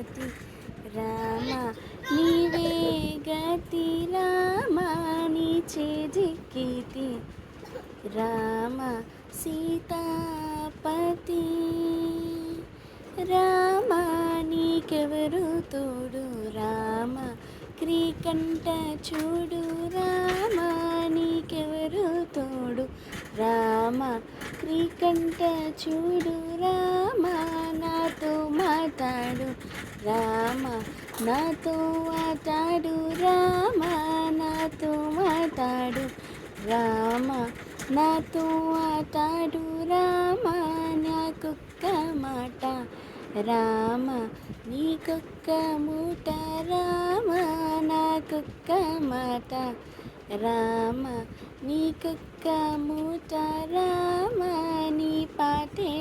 మతి రామ నీవే గతి రామ నీ చేజిక్కితి రామ సీతాపతి రామ నీకెవరు తోడు రామ క్రీకంఠ చూడు రామ నీకెవరు తోడు రామ క్రీకంఠ చూడు రామ నాతో మాట్లాడు రామ నాతో మాట్లాడు రామ నాతో మాట్లాడు రామ నాతో మాట్లాడు రామ నాకొక్క మాట రామ నీకొక్క మూట రామ నాకొక్క మాట రామ నీకొక్క మూట రామ నీ పాటే